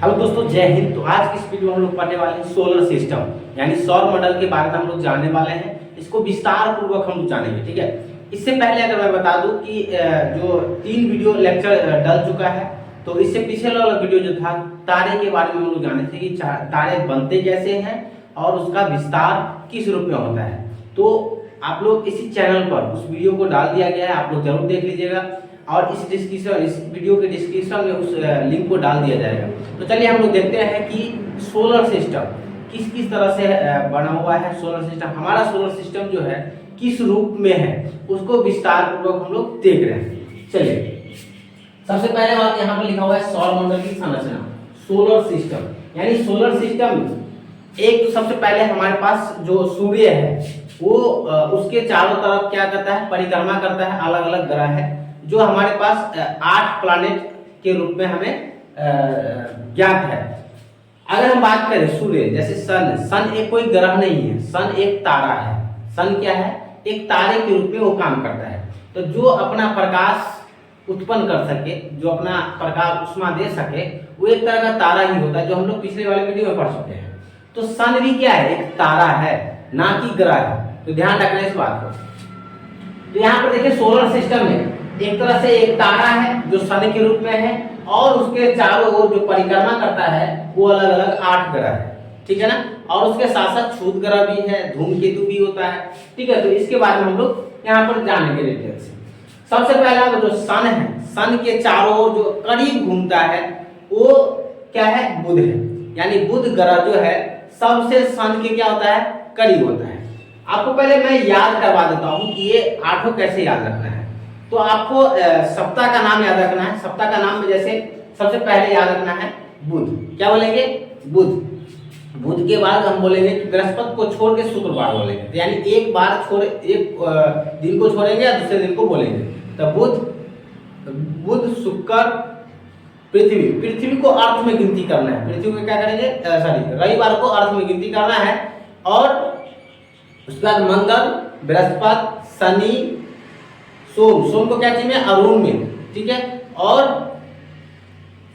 Hello दोस्तों, जय हिंद। तो आज की इस वीडियो में हम लोग पढ़ने वाले हैं सोलर सिस्टम यानी सौर मंडल के बारे में हम लोग जानने वाले हैं। इसको विस्तार पूर्वक हम लोग जानेंगे, ठीक है। इससे पहले अगर मैं बता दूं कि जो 3 वीडियो लेक्चर डल चुका है, तो इससे पिछले वाला वीडियो जो था तारे के बारे में हम लोग जाने थे कि तारे बनते कैसे हैं और उसका विस्तार किस रूप में होता है। तो आप लोग इसी चैनल पर उस वीडियो को डाल दिया गया है, आप लोग जरूर देख लीजिएगा और इस वीडियो के डिस्क्रिप्शन में उस लिंक को डाल दिया जाएगा। तो चलिए हम लोग देखते हैं कि सोलर सिस्टम किस किस तरह से बना हुआ है। सोलर सिस्टम, हमारा सोलर सिस्टम जो है किस रूप में है उसको विस्तार पूर्वक हम लोग देख रहे हैं। चलिए, सबसे पहले बात यहाँ पर लिखा हुआ है सौर मंडल की संरचना। सोलर सिस्टम यानी सोलर सिस्टम एक तो सबसे पहले हमारे पास जो सूर्य है वो उसके चारों तरफ क्या करता है, परिक्रमा करता है। अलग अलग ग्रह है जो हमारे पास 8 प्लैनेट के रूप में हमें ज्ञात है। अगर हम बात करें सूर्य, जैसे सन एक कोई ग्रह नहीं है, सन एक तारा है। सन क्या है? एक तारे के रूप में वो काम करता है। तो जो अपना प्रकाश उत्पन्न कर सके, जो अपना प्रकाश उष्मा दे सके, वो एक तरह का तारा ही होता है, जो हम लोग पिछले वाले वीडियो में पढ़ चुके हैं। तो सन भी क्या है? एक तारा है, ना कि ग्रह है। तो ध्यान रखना इस बात को। तो यहाँ पर देखिए सोलर सिस्टम में एक तरह से एक तारा है जो सन के रूप में है और उसके चारों ओर जो परिक्रमा करता है वो अलग अलग 8 ग्रह है, ठीक है ना। और उसके साथ साथ क्षुद्र ग्रह भी है, धूमकेतु भी होता है, ठीक है। तो इसके बारे में हम लोग यहाँ पर जानेंगे डिटेल से। सबसे पहला जो सन है, सन के चारों ओर जो करीब घूमता है वो क्या है? बुध है। यानी बुध ग्रह जो है सबसे सन के क्या होता है? करीब होता है। आपको पहले मैं याद करवा देता हूँ कि ये 8 कैसे याद रखना है। तो आपको सप्ताह का नाम याद रखना है। सप्ताह का नाम में जैसे सबसे पहले याद रखना है बुध। क्या बोलेंगे? बुध। बुध के बाद हम बोलेंगे कि बृहस्पति को छोड़ के शुक्रवार बोलेंगे। तो यानी एक बार छोड़ एक दिन को छोड़ेंगे या दूसरे दिन को बोलेंगे। तो बुध शुक्र पृथ्वी को अर्थ में गिनती करना है। पृथ्वी को क्या करेंगे? रविवार को अर्थ में गिनती करना है। और उसके बाद मंगल, बृहस्पति, शनि, सोम को क्या चीज में? अरुण में, ठीक है। और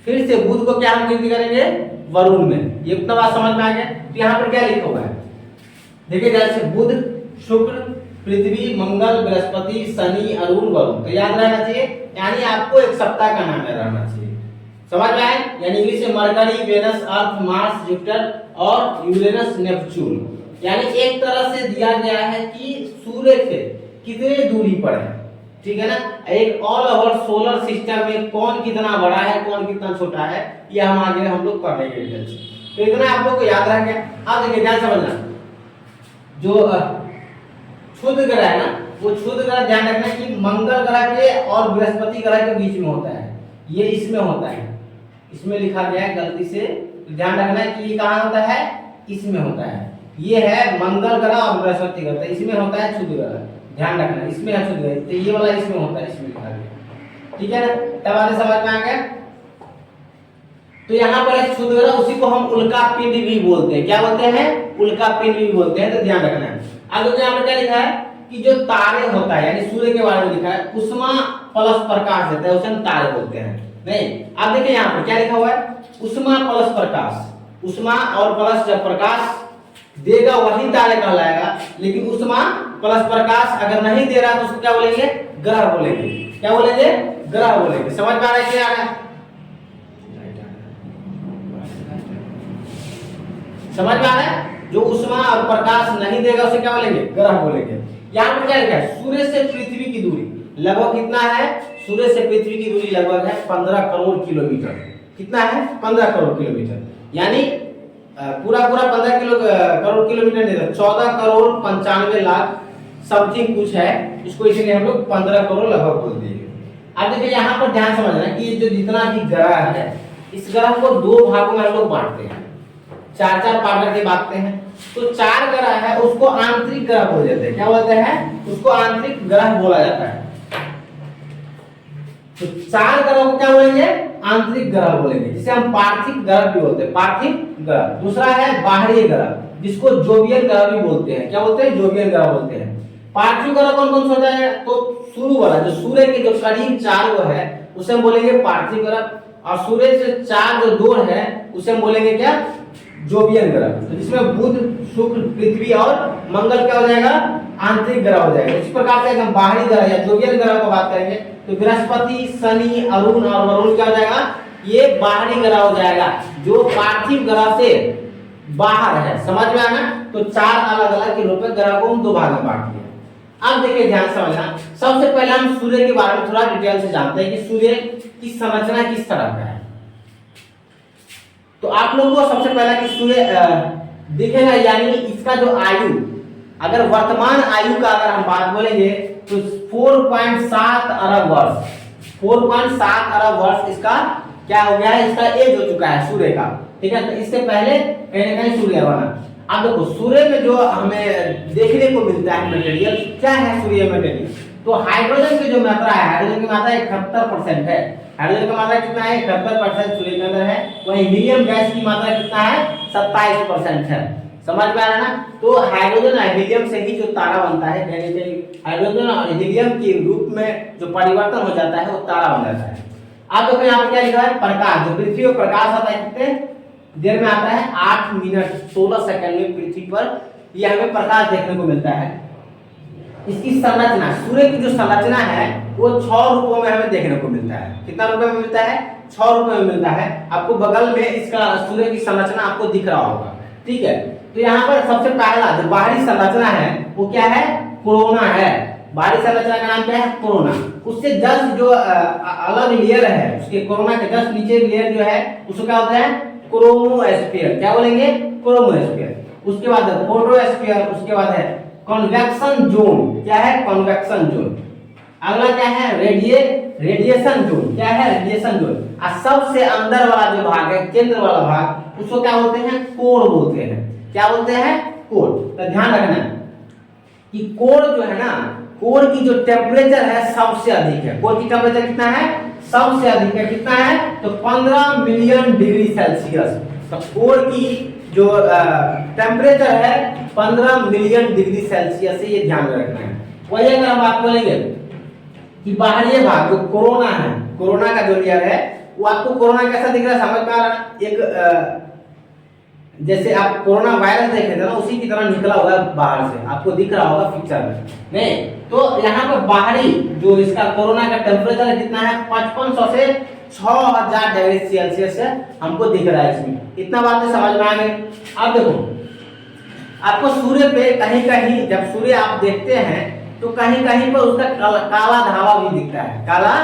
फिर से बुध को क्या हम गिनती करेंगे? वरुण में। ये उतना बात समझ में आ गया। तो यहाँ पर क्या लिखा हुआ है देखिए, जैसे बुध, शुक्र, पृथ्वी, मंगल, बृहस्पति, शनि, अरुण, वरुण। तो याद रहना चाहिए, यानी आपको एक सप्ताह का नाम याद रहना चाहिए। समझ में आए? यानी इंग्लिश में मरकरी, वेनस, अर्थ, मार्स, जुपिटर और यूरेनस, नेपच्यून। यानी एक तरह से दिया गया है कि सूर्य से कितने दूरी पर है, ठीक है ना। एक ऑल ओवर सोलर सिस्टम में कौन कितना बड़ा है, कौन कितना छोटा है, ये हम आगे हम लोग पढ़ेंगे डिटेल से। तो इतना आप लोग को याद रह गया। अब देखिए ध्यान समझना, जो क्षुद्र ग्रह है ना, वो क्षुद्र ग्रह ध्यान रखना कि मंगल ग्रह के और बृहस्पति ग्रह के बीच में होता है। ये इसमें होता है, इसमें लिखा गया है गलती से। ध्यान रखना है कि ये कहाँ होता है? इसमें होता है। ये है मंगल ग्रह और बृहस्पति ग्रह, इसमें होता है क्षुद्र ग्रह। ध्यान रखना, इसमें है क्षुद्र ग्रह, तो ये वाला इसमें होता है, इसमें लिखा गया, ठीक है ना। तब आगे समझ में आ गया। तो यहाँ पर एक क्षुद्र ग्रह, उसी को हम उल्का पिंड भी बोलते हैं। क्या बोलते हैं? उल्का पिंड भी बोलते हैं। तो ध्यान रखना है। आगे यहाँ पर क्या लिखा है कि जो तारे होता है, यानी सूर्य के बारे में लिखा है, उष्मा प्लस प्रकाश देता है, उसे हम तारे बोलते हैं। नहीं, अब देखिए यहाँ पर क्या लिखा हुआ है? उष्मा प्लस प्रकाश। उष्मा और प्लस जब प्रकाश देगा वही तारे कहलाएगा। लेकिन उष्मा प्लस प्रकाश अगर नहीं दे रहा तो उसको क्या बोलेंगे? ग्रह बोलेंगे। क्या बोलेंगे? ग्रह बोलेंगे। समझ में आ रहा है क्या? समझ में आ रहा है? जो उष्मा और प्रकाश नहीं देगा उसे क्या बोलेंगे? ग्रह बोलेंगे। यहाँ पर क्या लिखा है? सूर्य से पृथ्वी की दूरी लगभग कितना है? सूर्य से पृथ्वी की दूरी लगभग है 15 करोड़ किलोमीटर। कितना है? 15 करोड़ किलोमीटर। यानी पूरा 15 करोड़ किलोमीटर नहीं, 14 करोड़ 95 लाख समथिंग कुछ है। इसको इसलिए हम लोग 15 करोड़ लगभग बोल दिए। अब देखिए यहाँ पर ध्यान समझना कि जो जितना भी ग्रह है, इस ग्रह को 2 भागों में हम लोग बांटते हैं, 4-4 पार्ट करके बांटते हैं। तो 4 ग्रह है उसको आंतरिक ग्रह बोल देते हैं। क्या बोलते हैं? उसको आंतरिक ग्रह बोला जाता है। तो 4 ग्रह को क्या बोलेंगे? आंतरिक ग्रह बोलेंगे, जिसे हम पार्थिव ग्रह भी बोलते हैं। पार्थिव ग्रह। दूसरा है बाहरी ग्रह, जिसको जोवियन ग्रह भी बोलते हैं। क्या बोलते हैं? जोवियन ग्रह बोलते हैं। पार्थिव ग्रह कौन कौन सा होता है? तो शुरू वाला जो सूर्य के जो करीब 4 है उसे हम बोलेंगे पार्थिव ग्रह। और सूर्य से 4 जो दूर है उसे हम बोलेंगे क्या, जोवियन ग्रह। तो जिसमें बुध, शुक्र, पृथ्वी और मंगल क्या हो जाएगा, आंतरिक ग्रह हो जाएगा। इसी प्रकार से हम बाहरी ग्रह या जोवियन ग्रह को बात करेंगे तो बृहस्पति, शनि, अरुण और वरुण क्या हो जाएगा, ये बाहरी ग्रह हो जाएगा जो पार्थिव ग्रह से बाहर है। समझ में आना। तो 4 अलग अलग यूरोपीय ग्रह को हम 2 भाग में बांट दिया। अब देखिए ध्यान समझना, सबसे पहले हम सूर्य के बारे में थोड़ा डिटेल से जानते हैं कि सूर्य की संरचना किस तरह का है। तो आप लोगों को सबसे पहला कि सूर्य दिखेगा, यानी इसका जो आयु, अगर वर्तमान आयु का अगर हम बात बोलेंगे तो 4.7 अरब वर्ष, 4.7 अरब वर्ष इसका क्या हो गया है, इसका एज हो चुका है सूर्य का। ठीक है, तो इससे पहले कहीं ना कहीं सूर्य बना। अब देखो सूर्य में जो हमें देखने को मिलता है मटेरियल, क्या है सूर्य मटेरियल, तो हाइड्रोजन की जो मात्रा है, हाइड्रोजन की मात्रा 71% है। हाइड्रोजन का मात्रा कितना है, 71% सूर्य के अंदर है। वहीं हीलियम गैस की मात्रा कितना है, 27% है। समझ में आ रहा है ना। तो हाइड्रोजन और हीलियम से ही जो तारा बनता है, कहने के हाइड्रोजन और हीलियम के रूप में जो परिवर्तन हो जाता है वो तारा बन जाता है। अब देखो यहाँ पर क्या लिखा है, प्रकाश, जो पृथ्वी पर प्रकाश आता है कितने देर में आता है, 8 मिनट 16 सेकंड में पृथ्वी पर यह हमें प्रकाश देखने को मिलता है। इसकी संरचना, सूर्य की जो संरचना है वो 6 रूपों में हमें देखने को मिलता है। कितना रूपों में मिलता है, 6 रूपों में मिलता है। आपको बगल में इसका सूर्य की संरचना आपको दिख रहा होगा। ठीक है, तो यहाँ पर सबसे पहला जो बाहरी संरचना है वो क्या है, कोरोना है। बाहरी संरचना का नाम क्या है, कोरोना। उससे जस्ट जो अलग लेयर है, उसके कोरोना के जस्ट नीचे लेयर जो है उसको क्या होता है, क्रोमोस्फीयर। क्या बोलेंगे, क्रोमोस्फीयर। उसके बाद फोटोस्फीयर, उसके बाद है कन्वेक्शन जोन। क्या है, कन्वेक्शन जोन। अगला क्या है, रेडिएशन जोन। क्या है, रेडिएशन जोन। और सबसे अंदर वाला जो भाग है, केंद्र वाला भाग, उसको क्या बोलते हैं, कोर बोलते हैं। क्या बोलते हैं, कोर। तो ध्यान रखना कि कोर जो है ना, कोर की जो टेम्परेचर है सबसे अधिक है। कोर की टेम्परेचर कितना है, सबसे अधिक है। कितना है, तो 15 मिलियन डिग्री सेल्सियस। तो कोर की जो टेम्परेचर है 15 मिलियन डिग्री सेल्सियस है, ये ध्यान में रखना है। वही अगर हम बात बोलेंगे कि बाहरी भाग जो कोरोना है, कोरोना का जो लेयर है वो आपको कोरोना कैसा दिख रहा है, समझ में आ रहा है, एक जैसे आप कोरोना वायरस देख रहे थे ना, उसी की तरह निकला होगा बाहर से, आपको दिख रहा होगा पिक्चर में। नहीं तो यहाँ पर बाहरी जो इसका कोरोना का टेम्परेचर कितना है, 5500 से 6000 डिग्री सेल्सियस है, हमको दिख रहा है इसमें। इतना बात तो समझ में आ गई। अब देखो आपको सूर्य पे कहीं कहीं जब सूर्य आप देखते हैं तो कहीं कहीं पर उसका काला धावा भी दिखता है, काला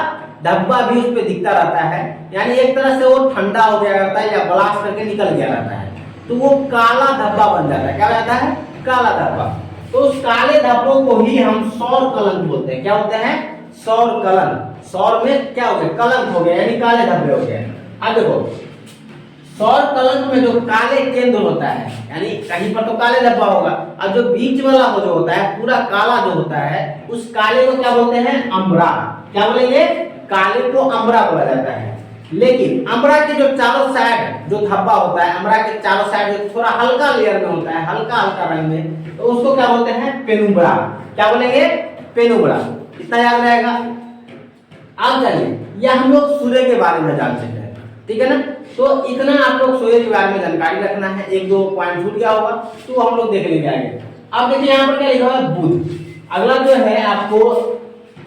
धब्बा भी उस पर दिखता रहता है। यानी एक तरह से वो ठंडा हो गया रहता है या ब्लास्ट करके निकल गया रहता है, तो वो काला धब्बा बन जाता है। क्या हो जाता है, काला धब्बा। तो उस काले धब्बों को ही हम सौर कलंक बोलते हैं। क्या होते हैं, सौर कलंक। सौर में क्या हो गया, कलंक हो गया, यानी काले धब्बे हो गए। अब देखो सौर कलंक में जो काले केंद्र होता है, यानी कहीं पर तो काले धब्बा होगा, और जो बीच वाला हो जो होता है पूरा काला जो होता है, उस काले को क्या बोलते हैं, अम्बरा। क्या बोलेंगे, काले को अम्बरा बोला जाता है। लेकिन अम्बरा के जो चारों साइड जो धब्बा होता है, अम्बरा के चारों साइड जो थोड़ा हल्का लेयर में होता है, हल्का हल्का रंग में, तो उसको क्या बोलते हैं, पेनुम्बरा। क्या बोलेंगे, पेनुम्बरा। इतना याद रहेगा। अब चलिए यह हम लोग सूर्य के बारे में जान सकते हैं। ठीक है ना, तो इतना आप लोग सूर्य के बारे में जानकारी रखना है। 1-2 पॉइंट छूट गया होगा तो हम लोग देख लेंगे आगे। अब देखिए यहाँ पर क्या लिखा है, बुध। अगला जो है आपको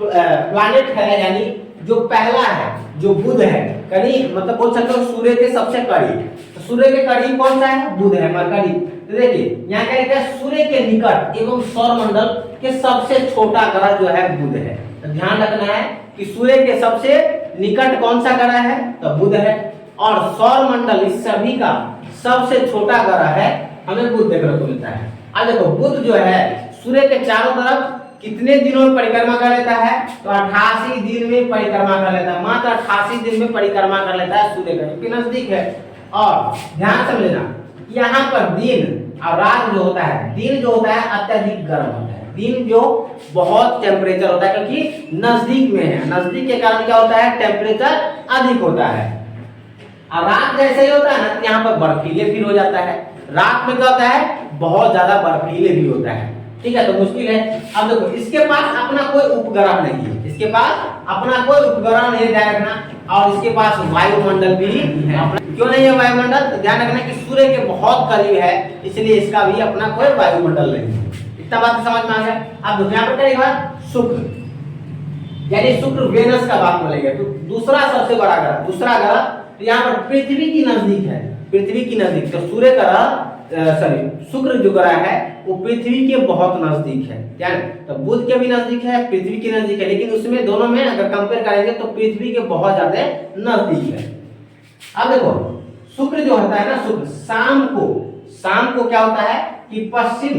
प्लैनेट है, यानी जो पहला है जो बुध है, करीब मतलब बोल सकते हो सूर्य के सबसे करीब। तो सूर्य के करीब कौन सा है, बुध है, मरकरी। तो देखिए यहाँ क्या लिखा है, सूर्य के निकट एवं सौरमंडल के सबसे छोटा ग्रह जो है बुध है। तो ध्यान रखना है कि सूर्य के सबसे निकट कौन सा ग्रह है, तो बुध है। और सौर मंडल इस सभी का सबसे छोटा ग्रह है, हमें बुध देखने को मिलता है। अब देखो बुध जो है सूर्य के चारों तरफ कितने दिनों में परिक्रमा कर लेता है, तो 88 दिन में परिक्रमा कर लेता है। मात्र 88 दिन में परिक्रमा कर लेता है सूर्य का, क्योंकि नजदीक है। और ध्यान से लेना, यहाँ पर दिन और रात जो होता है, दिन जो होता है अत्यधिक गर्म होता है, दिन जो बहुत टेम्परेचर होता है, क्योंकि नजदीक में है, नजदीक के कारण क्या होता है, टेम्परेचर अधिक होता है। और रात जैसे ही होता है ना, यहाँ पर बर्फीले फिर हो जाता है। रात में क्या होता है, बहुत ज्यादा बर्फीले भी होता है। ठीक है, तो मुश्किल है। अब देखो इसके पास अपना कोई उपग्रह नहीं है, इसके पास अपना कोई उपग्रह नहीं है, ध्यान रखना। और इसके पास वायुमंडल भी है। क्यों नहीं है वायुमंडल? तो ध्यान रखना कि सूर्य के बहुत करीब है, इसलिए इसका भी अपना कोई वायुमंडल नहीं है। इतना बात समझ में आ गया। अब देखो यहाँ पर क्या लिखा है? शुक्र, यानी शुक्र वेनस का बात बोलेंगे तो दूसरा सबसे बड़ा ग्रह, दूसरा ग्रह। तो यहाँ पर पृथ्वी की नजदीक है, पृथ्वी की नजदीक। तो सूर्य का शुक्र जो ग्रह है वो पृथ्वी के बहुत नजदीक है। क्या है? तो बुध के भी नजदीक है, पृथ्वी के नजदीक है, लेकिन उसमें दोनों में अगर कंपेयर करेंगे तो पृथ्वी के बहुत ज्यादा नजदीक है। अब देखो शुक्र जो होता है ना, शुक्र शाम को क्या होता है कि पश्चिम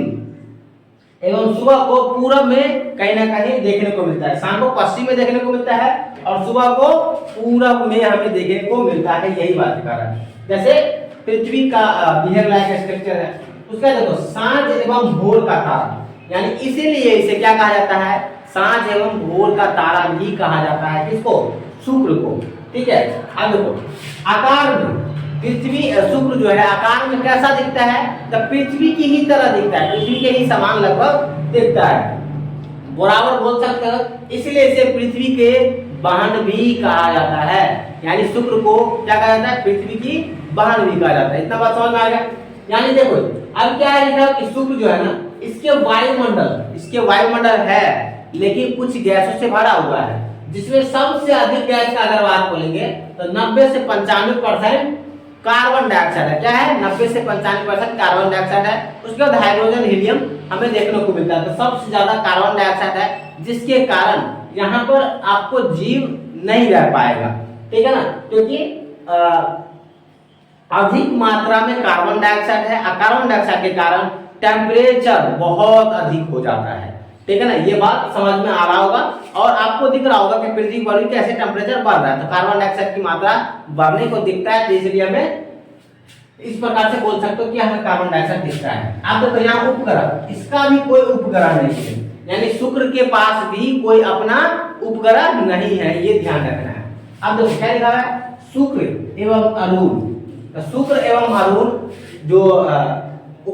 एवं सुबह को पूरब में कहीं ना कहीं देखने को मिलता है। शाम को पश्चिम में देखने को मिलता है और सुबह को पूरब में हमें देखने को मिलता है। यही बात दिखा रहा है। जैसे पृथ्वी का बिहेव लाइक स्ट्रक्चर है, उसका देखो सांझ एवं भोर का तारा, यानी इसीलिए इसे क्या कहा जाता है? सांझ एवं भोर का तारा भी कहा जाता है। किसको? शुक्र को। ठीक है। अब देखो आकार में पृथ्वी शुक्र जो है आकार में कैसा दिखता है? तो पृथ्वी की ही तरह दिखता है, पृथ्वी के ही समान लगभग दिखता है, बराबर बोल सकते हो। इसलिए इसे पृथ्वी के बहन भी कहा जाता है, यानी शुक्र को क्या कहा जाता है? पृथ्वी की बहन भी कहा जाता है। इतना बात समझ में आ गया। यानी देखो अब क्या है लिखा कि शुक्र जो है ना, इसके वायुमंडल है लेकिन कुछ गैसों से भरा हुआ है, जिसमें सबसे अधिक गैस का अगर बात बोलेंगे तो 90 से 95% कार्बन डाइऑक्साइड है। क्या है? 90 से 95% कार्बन डाइऑक्साइड है। उसके बाद हाइड्रोजन हीलियम हमें देखने को मिलता है। तो सबसे ज्यादा कार्बन डाइऑक्साइड है, जिसके कारण यहाँ पर आपको जीव नहीं रह पाएगा। ठीक है ना, क्योंकि अधिक मात्रा में कार्बन डाइऑक्साइड है। कार्बन डाइऑक्साइड के कारण टेम्परेचर बहुत अधिक हो जाता है। ठीक है ना, ये बात समझ में आ रहा होगा और आपको दिख रहा होगा कि पृथ्वी पर भी कैसे टेम्परेचर बढ़ रहा है। तो कार्बन डाइऑक्साइड की मात्रा बढ़ने को दिखता है, इसलिए हमें इस प्रकार से बोल सकते हो कि हमें कार्बन डाइऑक्साइड दिखता है। अब देखो यहाँ उपग्रह, इसका भी कोई उपग्रह नहीं है, यानी शुक्र के पास भी कोई अपना उपग्रह नहीं है, ये ध्यान रखना है। अब देखो क्या लिखा है? शुक्र एवं अरुण। शुक्र एवं अरुण जो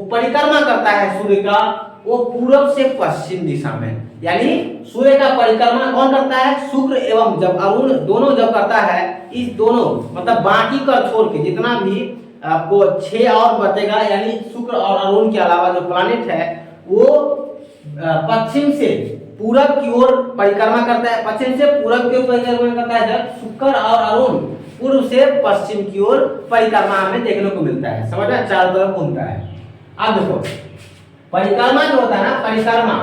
परिक्रमा करता है सूर्य का, वो पूरब से पश्चिम दिशा में, यानी सूर्य का परिक्रमा कौन करता है? शुक्र एवं जब अरुण दोनों जब करता है, इस दोनों मतलब बाकी का छोड़ के जितना भी आपको 6 और बचेगा, यानी शुक्र और अरुण के अलावा जो प्लैनेट है वो पश्चिम से पूरब की ओर परिक्रमा करता है। पश्चिम से पूरब की ओर परिक्रमा करता है जब शुक्र और अरुण पूर्व से पश्चिम की ओर परिक्रमा हमें देखने को मिलता है। समझ में? चारों तरफ घूमता है। अब देखो परिक्रमा जो होता है ना, परिक्रमा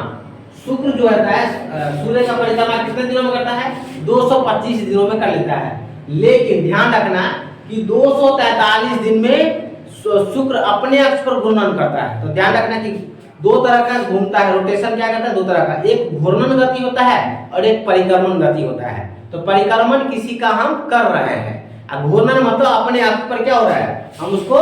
शुक्र जो होता है सूर्य का परिक्रमा कितने दिनों में करता है? 225 दिनों में कर लेता है। लेकिन ध्यान रखना कि 243 दिन में शुक्र अपने अक्ष पर घूर्णन करता है। तो ध्यान रखना कि दो तरह का घूमता है, रोटेशन क्या करता है? दो तरह का, एक घूर्णन गति होता है और एक परिक्रमण गति होता है। तो परिक्रमण किसी का हम कर रहे हैं, अब घूर्णन मतलब अपने अक्ष पर क्या हो रहा है? हम उसको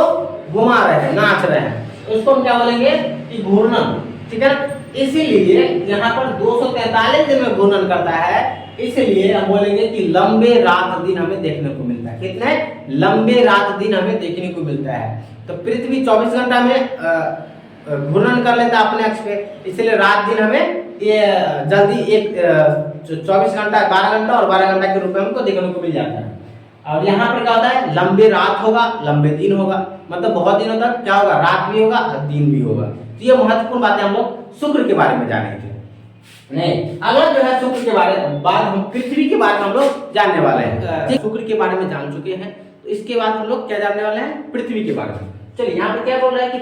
घुमा रहे हैं, नाच रहे हैं, उसको हम क्या बोलेंगे कि घूर्णन। ठीक है, इसीलिए यहाँ पर 243 दिन में घूर्णन करता है, इसलिए हम बोलेंगे कि लंबे रात दिन हमें देखने को मिलता है। कितने लंबे रात दिन हमें देखने को मिलता है? तो पृथ्वी 24 घंटा में घूर्णन कर लेता है अपने अक्ष पे, इसलिए रात दिन हमें ये जल्दी एक 24 घंटा 12 घंटा और 12 घंटा के रूप में हमको देखने को मिल जाता है। और यहाँ पर क्या होता है? लंबे रात होगा, लंबे दिन होगा, मतलब बहुत दिनों तक क्या होगा? रात भी होगा और दिन भी होगा। तो ये महत्वपूर्ण बातें हम लोग शुक्र के बारे में जाने थे। नहीं, अगर जो है शुक्र के बारे में बाद हम पृथ्वी के बारे में हम लोग जानने वाले हैं। शुक्र के बारे में जान चुके हैं, तो इसके बाद हम लोग क्या जानने वाले हैं? पृथ्वी के बारे में। चलिए यहाँ पे क्या बोल रहा है कि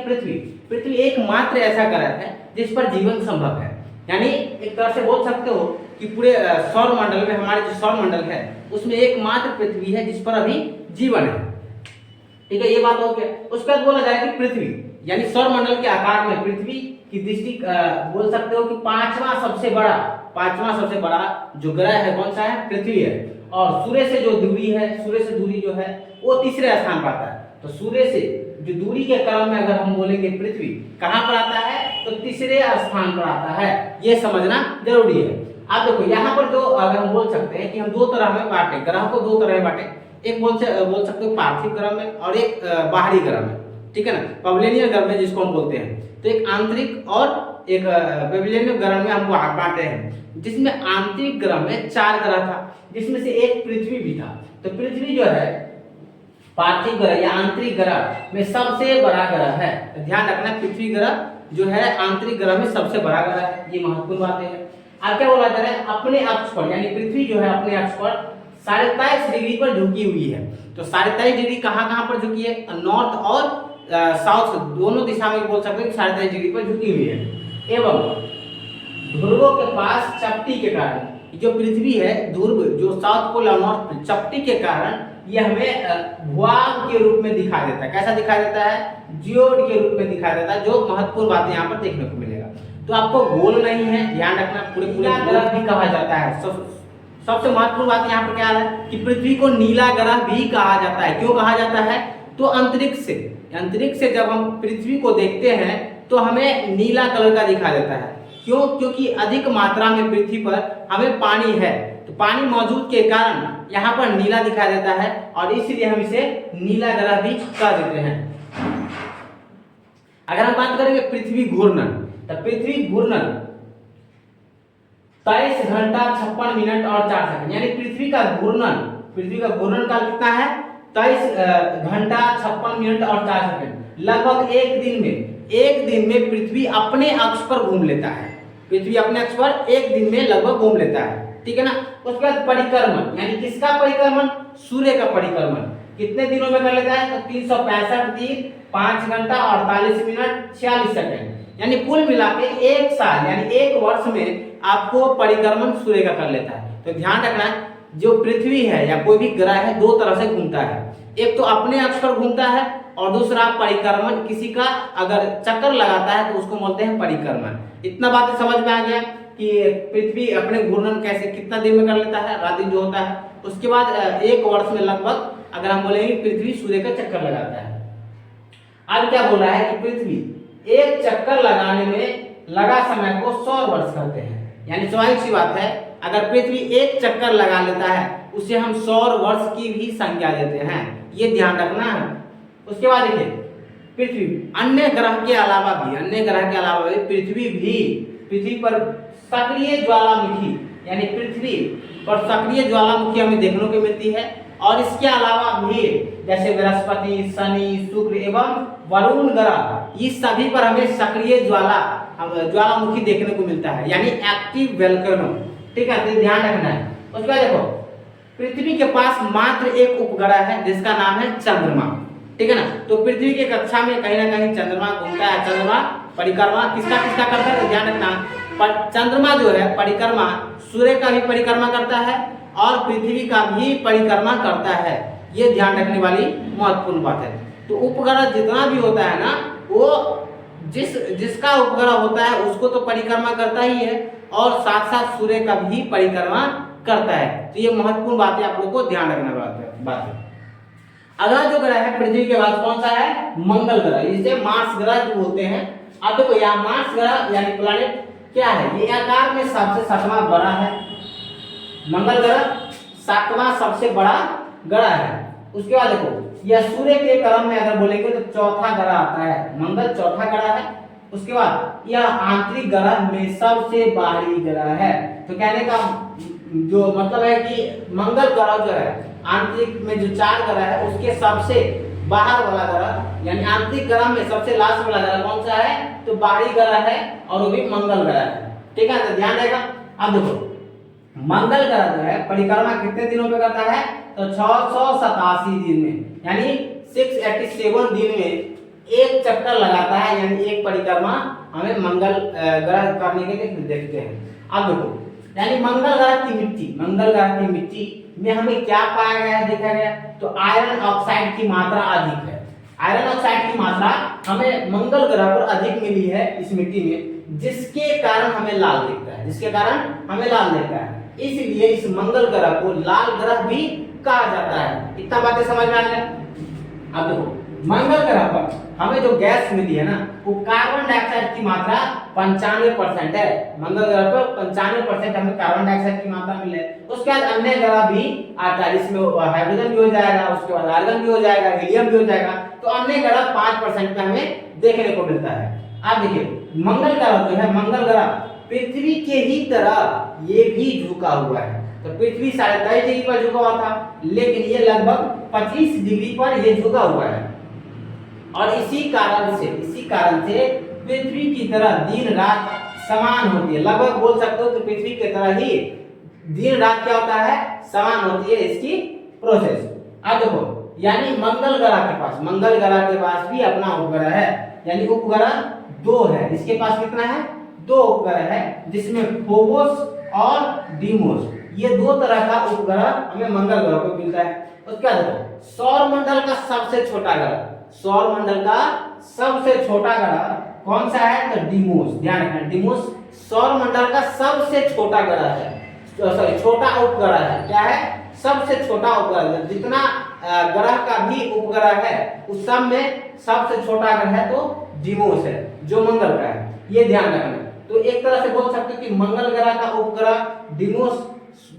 पृथ्वी एकमात्र ऐसा ग्रह है जिस पर जीवन संभव है, यानी एक तरह से बोल सकते हो कि पूरे सौर मंडल में, हमारे जो सौर मंडल है उसमें एकमात्र पृथ्वी है जिस पर अभी जीवन है। ठीक है, ये बात हो गया। उसके बाद बोला जाए कि पृथ्वी यानी सौर मंडल के आकार में पृथ्वी की दृष्टि बोल सकते हो कि पांचवा सबसे बड़ा जो ग्रह है कौन सा है? पृथ्वी है। और सूर्य से जो दूरी है, सूर्य से दूरी जो है वो तीसरे स्थान पर आता है। तो सूर्य से जो दूरी के क्रम में अगर हम बोलेंगे पृथ्वी कहाँ पर आता है? तो तीसरे स्थान पर आता है, ये समझना जरूरी है। आप देखो यहाँ पर जो अगर हम बोल सकते हैं कि हम दो तरह में बांटे, ग्रह को दो तरह में बांटे, एक बोल सकते हो पार्थिव ग्रह में और एक बाहरी ग्रह में। ठीक है ना, पवलेनियर ग्रह में जिसको हम बोलते हैं। तो एक आंतरिक और एक बेबीलोनियन ग्रह में हम बांटे हैं, जिसमें आंतरिक ग्रह में 4 ग्रह था, जिसमें से एक पृथ्वी भी था। तो पृथ्वी जो है पार्थिव ग्रह या आंतरिक ग्रह में सबसे बड़ा ग्रह है। तो ध्यान रखना, पृथ्वी ग्रह जो है आंतरिक ग्रह में सबसे बड़ा ग्रह है, ये महत्वपूर्ण बातें हैं। अब क्या बोला जा रहा है, अपने अक्ष पर, यानी पृथ्वी जो है अपने अक्ष पर 23.5 डिग्री पर झुकी हुई है। तो 23.5 डिग्री कहाँ पर झुकी है, नॉर्थ और साउथ दोनों दिशा में बोल सकते हैं 23.5 डिग्री पर झुकी हुई है। एवं ध्रुवों के पास चपटी के कारण जो पृथ्वी है, ध्रुव जो साउथ पोल और नॉर्थ चपटी के कारण ये हमें भूभाग के रूप में दिखाई देता है। कैसा दिखाई देता है, जियोड के रूप में दिखाई देता है, जो महत्वपूर्ण बातें यहाँ पर देखने को मिलेगा। तो आपको गोल नहीं है, ध्यान रखना, पूरे ग्रह भी कहा जाता है। सबसे महत्वपूर्ण बात यहाँ पर क्या है कि पृथ्वी को नीला ग्रह भी कहा जाता है। क्यों कहा जाता है, तो अंतरिक्ष से जब हम पृथ्वी को देखते हैं तो हमें नीला कलर का दिखाई देता है। क्यों, क्योंकि अधिक मात्रा में पृथ्वी पर हमें पानी है, तो पानी मौजूद के कारण यहाँ पर नीला दिखाई देता है, और इसलिए हम इसे नीला ग्रह भी कह देते हैं। अगर हम बात करेंगे पृथ्वी घूर्णन, तो पृथ्वी घूर्णन 23 घंटा 56 मिनट और 4 सेकंड, यानी पृथ्वी का घूर्णन काल कितना है, 23 घंटा 56 मिनट और 4 सेकंड। लगभग एक दिन में पृथ्वी अपने अक्ष पर घूम लेता है। पृथ्वी अपने अक्ष पर एक दिन में लगभग घूम लेता है, ठीक है ना। उसके बाद परिक्रमण, यानी किसका परिक्रमण, सूर्य का परिक्रमण कितने दिनों में कर लेता है, तो 365 दिन 5 घंटा 48 मिनट 46 सेकंड, यानी कुल मिला के 1 साल यानी 1 वर्ष में आपको परिक्रमण सूर्य का कर लेता है। तो ध्यान रखना, जो पृथ्वी है या कोई भी ग्रह है 2 तरह से घूमता है, एक तो अपने अक्ष पर घूमता है, और दूसरा परिक्रमण, किसी का अगर चक्कर लगाता है तो उसको बोलते हैं परिक्रमण। इतना बातें समझ में आ गया कि पृथ्वी अपने घूर्णन कैसे कितना दिन में कर लेता है, रात दिन जो होता है। उसके बाद 1 वर्ष में लगभग अगर हम बोलेंगे पृथ्वी सूर्य का चक्कर लगाता है। अब क्या बोल रहा है कि पृथ्वी एक चक्कर लगाने में लगा समय को 100 वर्ष कहते हैं, यानी स्वाभाविक सी बात है, अगर पृथ्वी एक चक्कर लगा लेता है उसे हम 100 वर्ष की भी संज्ञा देते हैं, ये ध्यान रखना है। उसके बाद देखिए पृथ्वी अन्य ग्रह के अलावा भी पृथ्वी पर सक्रिय ज्वालामुखी, यानी पृथ्वी पर सक्रिय ज्वालामुखी हमें देखने को मिलती है। और इसके अलावा भी जैसे बृहस्पति, शनि, शुक्र एवं वरुण ग्रह, इस सभी पर हमें सक्रिय ज्वालामुखी देखने को मिलता है, यानी एक्टिव वोल्केनो, ठीक है। तो ध्यान रखना है। उसके बाद देखो पृथ्वी के पास मात्र एक उपग्रह है जिसका नाम है चंद्रमा, ठीक है ना। तो पृथ्वी की कक्षा में कहीं ना कहीं चंद्रमा घूमता है। चंद्रमा परिक्रमा किसका करता है, तो ध्यान रखना, चंद्रमा जो है परिक्रमा सूर्य का भी परिक्रमा करता है और पृथ्वी का भी परिक्रमा करता है, ये ध्यान रखने वाली महत्वपूर्ण बात है। तो उपग्रह जितना भी होता है ना, वो जिसका उपग्रह होता है उसको तो परिक्रमा करता ही है, और साथ साथ सूर्य का भी परिक्रमा करता है। तो ये महत्वपूर्ण बातें आप लोगों को ध्यान रखना बात है। अगला जो ग्रह है पृथ्वी के बाद कौन सा है, मंगल ग्रह, इसे मार्स ग्रह जो होते हैं। अब देखो यहाँ मार्स ग्रह यानी प्लैनेट क्या है, ये आकार में सबसे 7वां बड़ा है। मंगल ग्रह 7वां सबसे बड़ा ग्रह है। उसके बाद देखो यह सूर्य के क्रम में अगर बोलेंगे तो चौथा ग्रह आता है, मंगल चौथा ग्रह है। उसके बाद यह आंतरिक ग्रह में सबसे बाहरी ग्रह है। तो कहने का जो मतलब है कि मंगल ग्रह जो है आंतरिक में जो 4 ग्रह है उसके सबसे बाहर वाला ग्रह, यानी आंतरिक ग्रह में सबसे लास्ट वाला ग्रह कौन सा है, तो बाहरी ग्रह है, और वो भी मंगल ग्रह है, ठीक है। तो ध्यान रहेगा। अब देखो मंगल ग्रह जो है परिक्रमा कितने दिनों में करता है, तो 687 दिन में, यानी 687 दिन में एक चक्कर लगाता है, यानी एक परिक्रमा हमें मंगल ग्रह करने के लिए देखते हैं। अब देखो यानी मंगल ग्रह की मिट्टी में हमें क्या पाया गया है, देखा गया, तो आयरन ऑक्साइड की मात्रा अधिक है। आयरन ऑक्साइड की मात्रा हमें मंगल ग्रह पर अधिक मिली है इस मिट्टी में, जिसके कारण हमें लाल दिखता है। इसलिए इस मंगल ग्रह को लाल ग्रह भी कहा जाता है। इतना बातें समझ में आ गया। अब देखो मंगल ग्रह पर हमें जो गैस मिली है ना, वो कार्बन डाइऑक्साइड की मात्रा 95% है। मंगल ग्रह पर 95% हमें कार्बन डाइऑक्साइड की मात्रा मिली है। उसके बाद अन्य ग्रह भी आता है, इसमें हाइड्रोजन भी हो जाएगा, उसके बाद आर्गन भी हो जाएगा, हीलियम भी हो जाएगा। तो अन्य ग्रह 5% में हमें देखने को मिलता है। अब देखिए मंगल ग्रह जो है, मंगल ग्रह पृथ्वी के ही तरह ये भी झुका हुआ है। तो पृथ्वी 23.5 डिग्री पर झुका हुआ था, लेकिन ये लगभग 25 डिग्री पर ये झुका हुआ है। और इसी कारण से पृथ्वी की तरह दिन रात समान होती है। लगभग बोल सकते हो कि पृथ्वी की तरह ही दिन रात क्या होता है, समान होती है इसकी प्रोसेस। अब देखो, यानी मंगल ग्रह के पास भी अपना उपग्रह है, यानी उपग्रह 2 है। इसके पास कितना है, 2 उपग्रह है, जिसमें फोबोस और डीमोस, ये 2 तरह का उपग्रह हमें मंगल ग्रह को मिलता है। तो क्या देखो, सौरमंडल का सबसे छोटा ग्रह, सौरमंडल का सबसे छोटा ग्रह कौन सा है, तो डीमोस। ध्यान रखना, डीमोस सौरमंडल का सबसे छोटा ग्रह है, सॉरी छोटा उपग्रह है। क्या है, सबसे छोटा उपग्रह। जितना ग्रह का भी उपग्रह है उस सब में सबसे छोटा ग्रह तो डीमोस है, जो मंगल ग्रह है, ये ध्यान रखना। तो एक तरह से बोल सकते हो कि मंगल ग्रह का उपग्रह डीमोस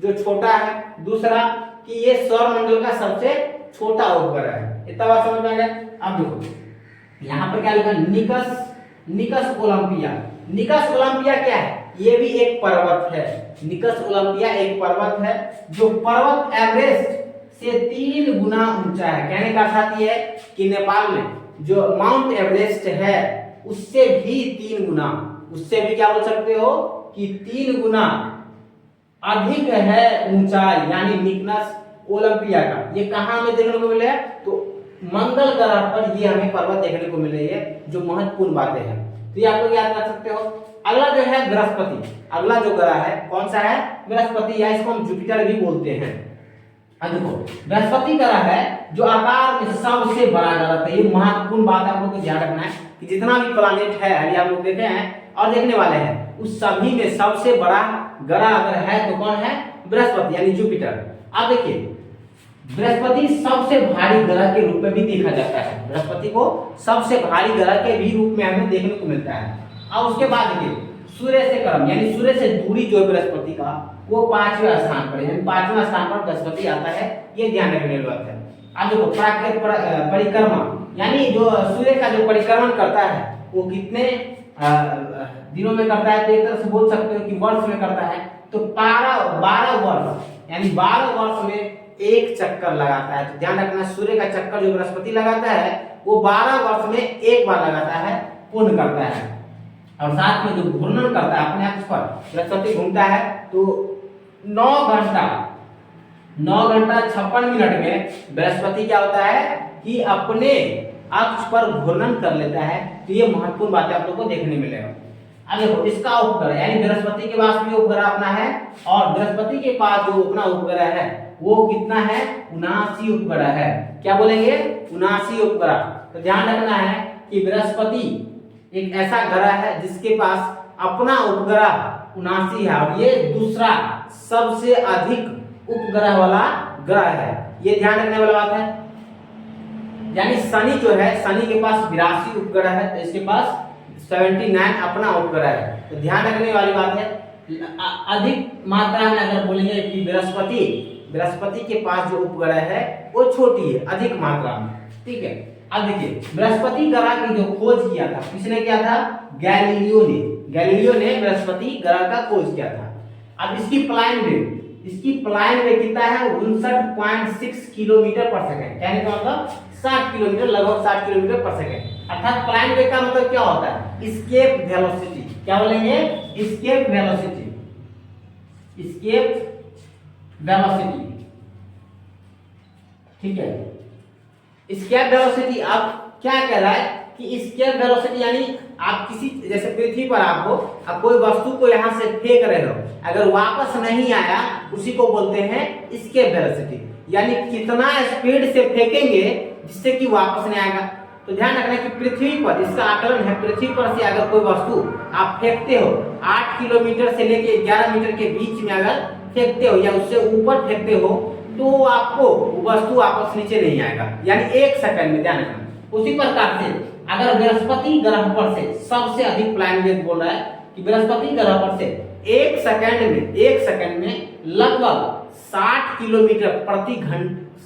जो छोटा है, दूसरा कि ये सौरमंडल का सबसे छोटा उपग्रह है। इतना बात समझ में आ गया। अब देखो यहाँ पर क्या लिखा, निकस ओलंपिया। निकस ओलंपिया क्या है, ये भी एक पर्वत है। निकस ओलंपिया एक पर्वत है जो पर्वत एवरेस्ट से 3 गुना ऊंचा है। कहने का अर्थ ये है कि नेपाल में जो माउंट एवरेस्ट है उससे भी 3 गुना, उससे भी क्या बोल सकते हो कि 3 गुना अधिक है ऊंचाई, यानी निकस ओलंपिया का। ये कहां में देखने को मिले है, तो मंगल ग्रह पर ये हमें पर्वत देखने को मिल रही है, जो महत्वपूर्ण बातें हैं। तो ये आप लोग याद रख सकते हो। अगला जो है बृहस्पति, अगला जो ग्रह है कौन सा है, बृहस्पति, या इसको हम जुपिटर भी बोलते हैं। अब देखो बृहस्पति ग्रह है जो आकार में सबसे बड़ा ग्रह है। ये महत्वपूर्ण बात आप लोग को ध्यान रखना है कि जितना भी प्लैनेट है, अभी आप लोग देखे हैं और देखने वाले हैं, उस सभी में सबसे बड़ा ग्रह अगर है तो कौन है, बृहस्पति यानी जुपिटर। अब देखिए बृहस्पति सबसे भारी ग्रह के रूप में भी देखा जाता है, बृहस्पति को सबसे भारी ग्रह के भी रूप में हमें देखने को मिलता है। अब उसके बाद देखिए सूर्य से क्रम, यानी सूर्य से दूरी जो है बृहस्पति का, वो 5वें स्थान पर, यानी 5वें स्थान पर बृहस्पति आता है। ये ध्यान रखने वाली बात है। अब देखो परिक्रमा, यानी जो सूर्य का जो परिक्रमण करता है वो कितने दिनों में करता है, तो एक तरह से बोल सकते हो कि वर्ष में करता है। तो 12 वर्ष, यानी 12 वर्ष में एक चक्कर लगाता है। तो ध्यान रखना, सूर्य का चक्कर जो बृहस्पति लगाता है वो 12 वर्ष में एक बार लगाता है, पूर्ण करता है। और साथ में जो घूर्णन करता है अपने अक्ष पर, बृहस्पति घूमता है तो 9 घंटा 56 मिनट में बृहस्पति क्या होता है कि अपने अक्ष पर घूर्णन कर लेता है। तो ये महत्वपूर्ण बातें आप लोग को देखने मिलेगा। अब देखो इसका उपग्रह, यानी बृहस्पति के पास भी उपग्रह अपना है, और बृहस्पति के पास जो अपना उपग्रह है वो कितना है, 79 उपग्रह है। क्या बोलेंगे, 79 उपग्रह। तो ध्यान रखना है कि बृहस्पति एक ऐसा ग्रह है जिसके पास अपना उपग्रह 79 है, और ये दूसरा सबसे अधिक उपग्रह वाला ग्रह है। ये ध्यान रखने वाला बात है। यानी शनि जो है, शनि के पास 82 उपग्रह है, तो इसके पास 79 अपना उपग्रह है। तो ध्यान रखने वाली बात है। अधिक मात्रा में अगर बोलेंगे कि बृहस्पति के पास जो उपग्रह है वो छोटी है, अधिक मात्रा में, ठीक है। अब देखिए बृहस्पति ग्रह की जो खोज किया था, किसने किया था, गैलीलियो ने बृहस्पति ग्रह का खोज किया था। अब इसकी प्लाइन वे कितना है, 59.6 किलोमीटर पर सेकंड, यानी कि मतलब 60 किलोमीटर, लगभग 60 किलोमीटर पर सेकंड। अर्थात प्लाइन वे का मतलब क्या होता है, एस्केप वेलोसिटी। क्या बोलेंगे, एस्केप वेलोसिटी, ठीक है। एस्केप वेलोसिटी अब क्या कह रहा है कि एस्केप वेलोसिटी यानी आप किसी, जैसे पृथ्वी पर आप कोई वस्तु को यहाँ से फेंक रहे हो, अगर वापस नहीं आया उसी को बोलते हैं एस्केप वेलोसिटी। यानी कितना स्पीड से फेंकेंगे जिससे कि वापस नहीं आएगा। तो ध्यान रखना कि पृथ्वी पर, इसका आकलन है, पृथ्वी पर से अगर कोई वस्तु आप फेंकते हो 8 किलोमीटर से लेके 11 मीटर के बीच में अगर फेंकते हो या उससे ऊपर फेंकते हो, तो आपको वस्तु वापस नीचे नहीं आएगा, यानी 1 सेकंड में। ध्यान रखना। उसी प्रकार से अगर बृहस्पति ग्रह पर से सबसे अधिक प्लान वेग बोल रहा है कि बृहस्पति ग्रह पर से 1 सेकंड में लगभग 60 किलोमीटर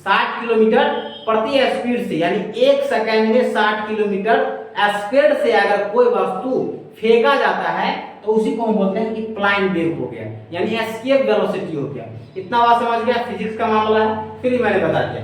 60 किलोमीटर प्रति स्पीड से, यानी 1 सेकंड में 60 किलोमीटर स्पीड से अगर कोई वस्तु फेंका जाता है तो उसी को हम बोलते हैं कि फ्लाइंग वेग हो गया, यानी एस्केप वेलोसिटी हो गया। इतना बात समझ गया, फिजिक्स का मामला है, फिर मैंने बता दिया।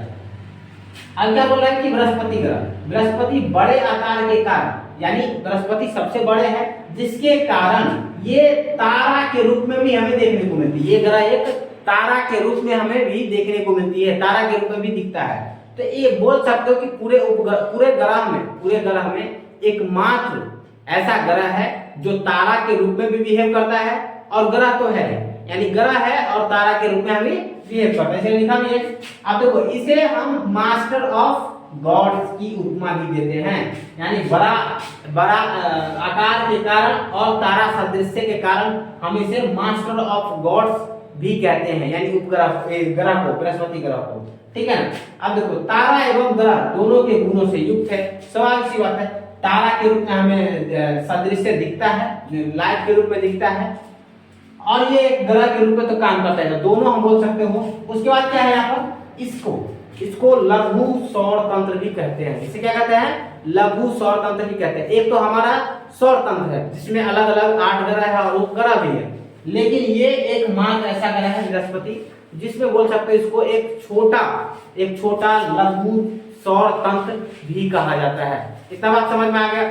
अब क्या बोल रहा है कि बृहस्पति ग्रह, बृहस्पति बड़े आकार के कारण, यानी बृहस्पति सबसे बड़े है, जिसके कारण ये तारा के रूप में भी हमें देखने को मिलती है। ये ग्रह एक तारा के रूप में हमें भी देखने को मिलती है, तारा के रूप में भी दिखता है। तो ये बोल सकते हो कि पूरे ग्रह में एकमात्र ऐसा ग्रह है जो तारा के रूप में भी बिहेव करता है, और ग्रह तो है, यानी ग्रह है और तारा के रूप में हमें बिहेव करता है, इसे लिखा भी है। अब देखो, इसे हम मास्टर ऑफ गॉड्स की उपमा भी देते हैं, यानी बड़ा आकार के कारण और तारा सदृश्य के कारण हम इसे मास्टर ऑफ गॉड्स भी कहते हैं, यानी उपग्रह ग्रह को, बृहस्पति ग्रह को, ठीक है ना। अब देखो, तारा एवं ग्रह दोनों के गुणों से युक्त है, स्वाभाविक सी बात है। तारा के रूप में हमें सदृश्य दिखता है, लाइट के रूप में दिखता है, और ये ग्रह के रूप में तो काम करता है, दोनों हम बोल सकते हो। उसके बाद क्या है यहाँ पर, इसको लघु सौर तंत्र भी कहते हैं। इसे क्या कहते हैं, लघु सौर तंत्र भी कहते हैं। एक तो हमारा सौर तंत्र है जिसमें अलग अलग 8 ग्रह है और उपग्रह भी है, लेकिन ये एक मात्र ऐसा ग्रह है बृहस्पति जिसमें बोल सकते हैं इसको एक छोटा लघु सौर तंत्र भी कहा जाता है। इतना बात समझ में आ गया।